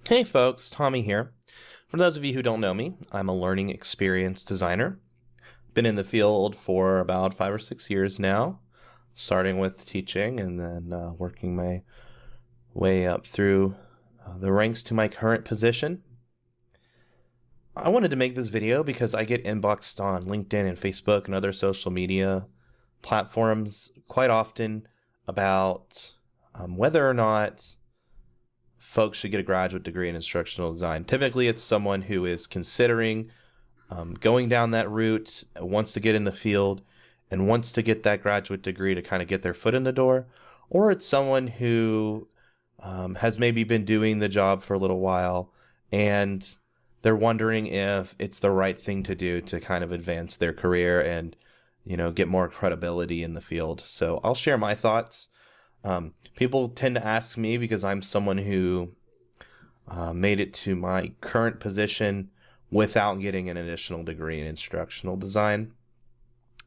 Hey folks, Tommy here. For those of you who don't know me, I'm a learning experience designer. Been in the field for about 5 or 6 years now, starting with teaching and then working my way up through the ranks to my current position. I wanted to make this video because I get inboxed on LinkedIn and Facebook and other social media platforms quite often about whether or not folks should get a graduate degree in instructional design. Typically, it's someone who is considering going down that route, wants to get in the field, and wants to get that graduate degree to kind of get their foot in the door. Or it's someone who has maybe been doing the job for a little while and they're wondering if it's the right thing to do to kind of advance their career and, get more credibility in the field. So I'll share my thoughts. People tend to ask me because I'm someone who made it to my current position without getting an additional degree in instructional design.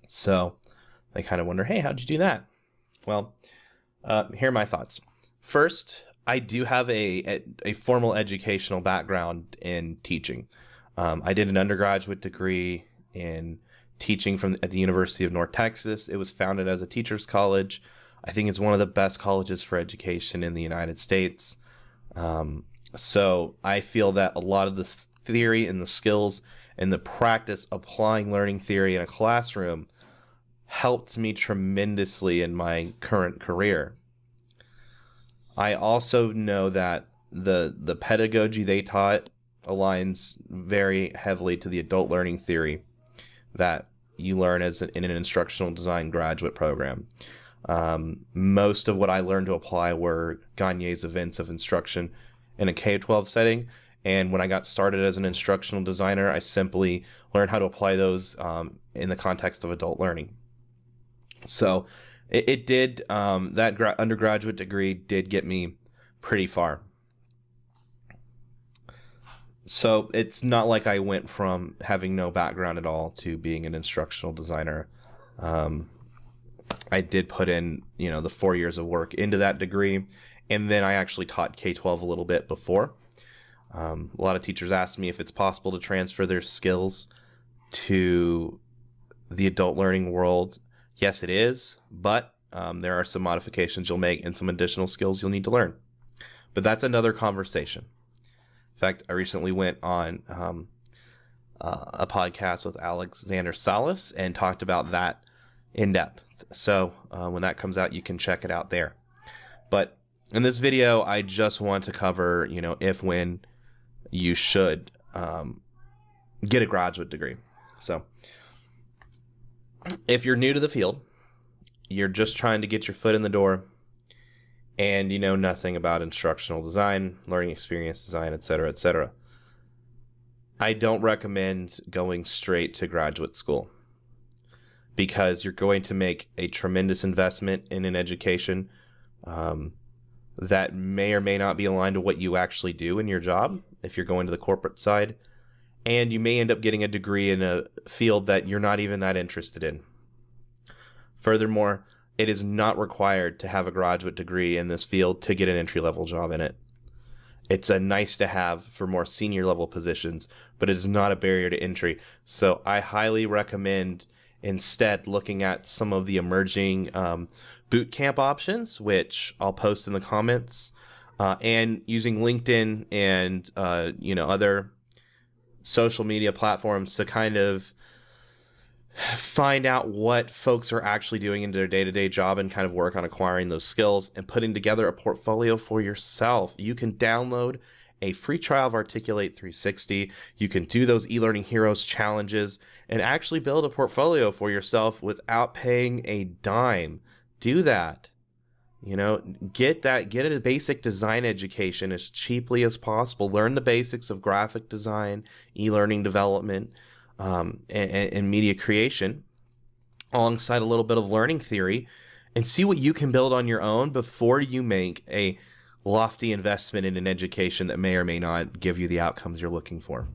So they kind of wonder, hey, how'd you do that? Well, here are my thoughts. First, I do have a formal educational background in teaching. I did an undergraduate degree in teaching at the University of North Texas. It was founded as a teacher's college. I think it's one of the best colleges for education in the United States. So I feel that a lot of the theory and the skills and the practice applying learning theory in a classroom helped me tremendously in my current career. I also know that the pedagogy they taught aligns very heavily to the adult learning theory that you learn in an instructional design graduate program. Most of what I learned to apply were Gagne's events of instruction in a K-12 setting. And when I got started as an instructional designer, I simply learned how to apply those in the context of adult learning. So it did, that undergraduate degree did get me pretty far. So it's not like I went from having no background at all to being an instructional designer. I did put in, the 4 years of work into that degree, and then I actually taught K-12 a little bit before. A lot of teachers ask me if it's possible to transfer their skills to the adult learning world. Yes, it is, but there are some modifications you'll make and some additional skills you'll need to learn. But that's another conversation. In fact, I recently went on a podcast with Alexander Salas and talked about that in depth. So when that comes out, you can check it out there. But in this video, I just want to cover, when you should get a graduate degree. So if you're new to the field, you're just trying to get your foot in the door, and you know nothing about instructional design, learning experience design, etc., etc., I don't recommend going straight to graduate school, because you're going to make a tremendous investment in an education that may or may not be aligned to what you actually do in your job if you're going to the corporate side. And you may end up getting a degree in a field that you're not even that interested in. Furthermore, it is not required to have a graduate degree in this field to get an entry-level job in it. It's a nice to have for more senior level positions, but it is not a barrier to entry. So I highly recommend instead looking at some of the emerging bootcamp options, which I'll post in the comments, and using LinkedIn and other social media platforms to kind of find out what folks are actually doing in their day-to-day job and kind of work on acquiring those skills and putting together a portfolio for yourself. You can download a free trial of Articulate 360. You can do those eLearning Heroes challenges and actually build a portfolio for yourself without paying a dime. Do that. Get a basic design education as cheaply as possible. Learn the basics of graphic design, e-learning development, and media creation alongside a little bit of learning theory, and see what you can build on your own before you make a lofty investment in an education that may or may not give you the outcomes you're looking for.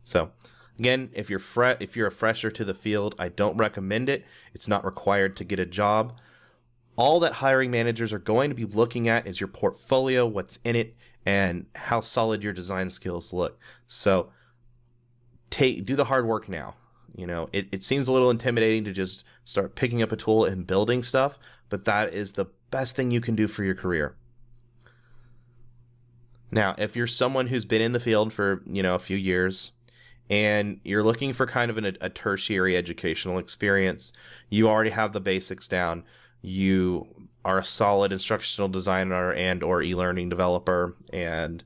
So again, if you're a fresher to the field, I don't recommend it. It's not required to get a job. all that hiring managers are going to be looking at is your portfolio, what's in it, and how solid your design skills look. So do the hard work now. It seems a little intimidating to just start picking up a tool and building stuff, but that is the best thing you can do for your career. Now, if you're someone who's been in the field for, a few years and you're looking for kind of a tertiary educational experience, you already have the basics down. You are a solid instructional designer and or e-learning developer, and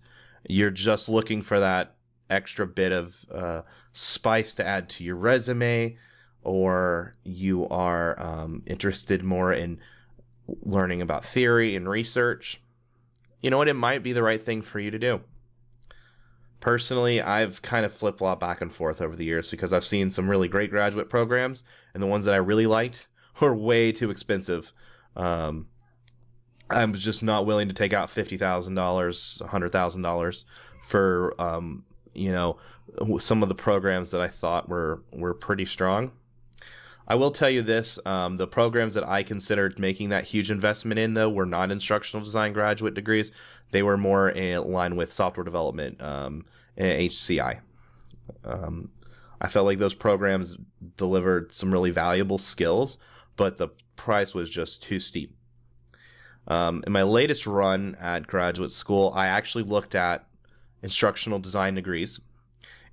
you're just looking for that extra bit of spice to add to your resume, or you are interested more in learning about theory and research, you know what, it might be the right thing for you to do. Personally, I've kind of flip-flopped back and forth over the years because I've seen some really great graduate programs, and the ones that I really liked were way too expensive. I'm just not willing to take out $50,000, $100,000 for some of the programs that I thought were pretty strong. I will tell you this, the programs that I considered making that huge investment in, though, were not instructional design graduate degrees. They were more in line with software development and HCI. I felt like those programs delivered some really valuable skills, but the price was just too steep. In my latest run at graduate school, I actually looked at instructional design degrees.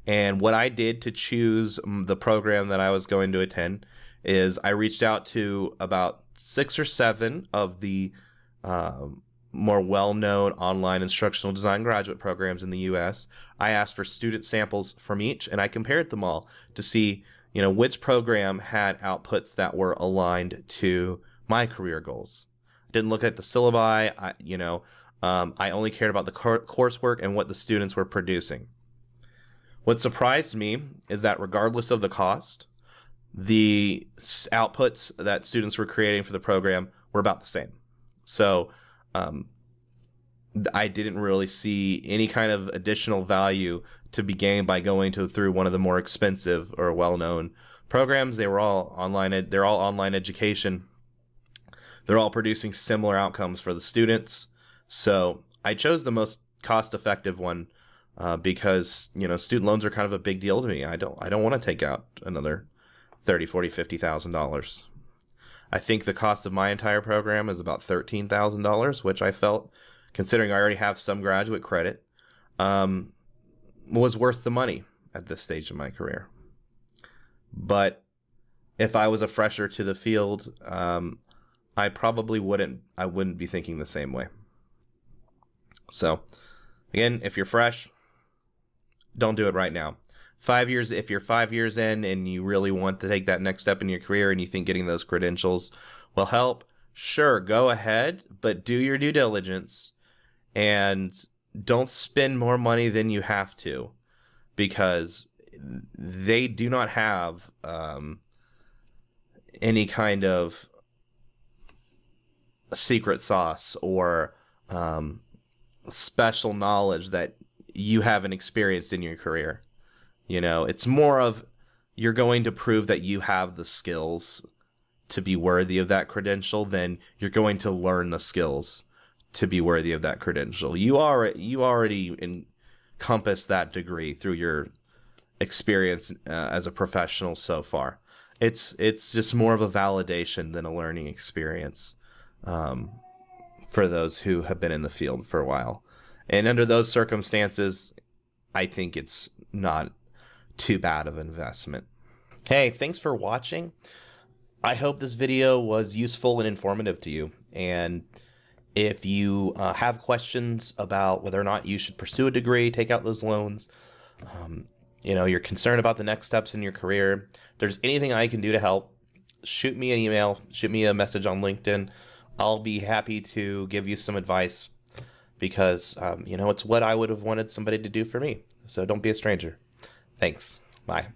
And what I did to choose the program that I was going to attend is I reached out to about 6 or 7 of the more well-known online instructional design graduate programs in the U.S. I asked for student samples from each, and I compared them all to see, which program had outputs that were aligned to my career goals. Didn't look at the syllabi. I only cared about the coursework and what the students were producing. What surprised me is that regardless of the cost, the outputs that students were creating for the program were about the same. So I didn't really see any kind of additional value to be gained by going through one of the more expensive or well-known programs. They're all online education. They're all producing similar outcomes for the students. So I chose the most cost-effective one because student loans are kind of a big deal to me. I don't want to take out another $30,000, $40,000, $50,000. I think the cost of my entire program is about $13,000, which I felt, considering I already have some graduate credit, was worth the money at this stage of my career. But if I was a fresher to the field, I probably wouldn't be thinking the same way. So again, if you're fresh, don't do it right now. If you're 5 years in and you really want to take that next step in your career and you think getting those credentials will help, sure, go ahead, but do your due diligence and don't spend more money than you have to, because they do not have any kind of secret sauce or special knowledge that you haven't experienced in your career. It's more of, you're going to prove that you have the skills to be worthy of that credential than you're going to learn the skills to be worthy of that credential. You already encompass that degree through your experience as a professional so far. It's just more of a validation than a learning experience for those who have been in the field for a while. And under those circumstances, I think it's not too bad of an investment. Hey, thanks for watching. I hope this video was useful and informative to you. And if you have questions about whether or not you should pursue a degree, take out those loans, you're concerned about the next steps in your career, if there's anything I can do to help, shoot me an email, shoot me a message on LinkedIn. I'll be happy to give you some advice, because it's what I would have wanted somebody to do for me. So don't be a stranger. Thanks. Bye.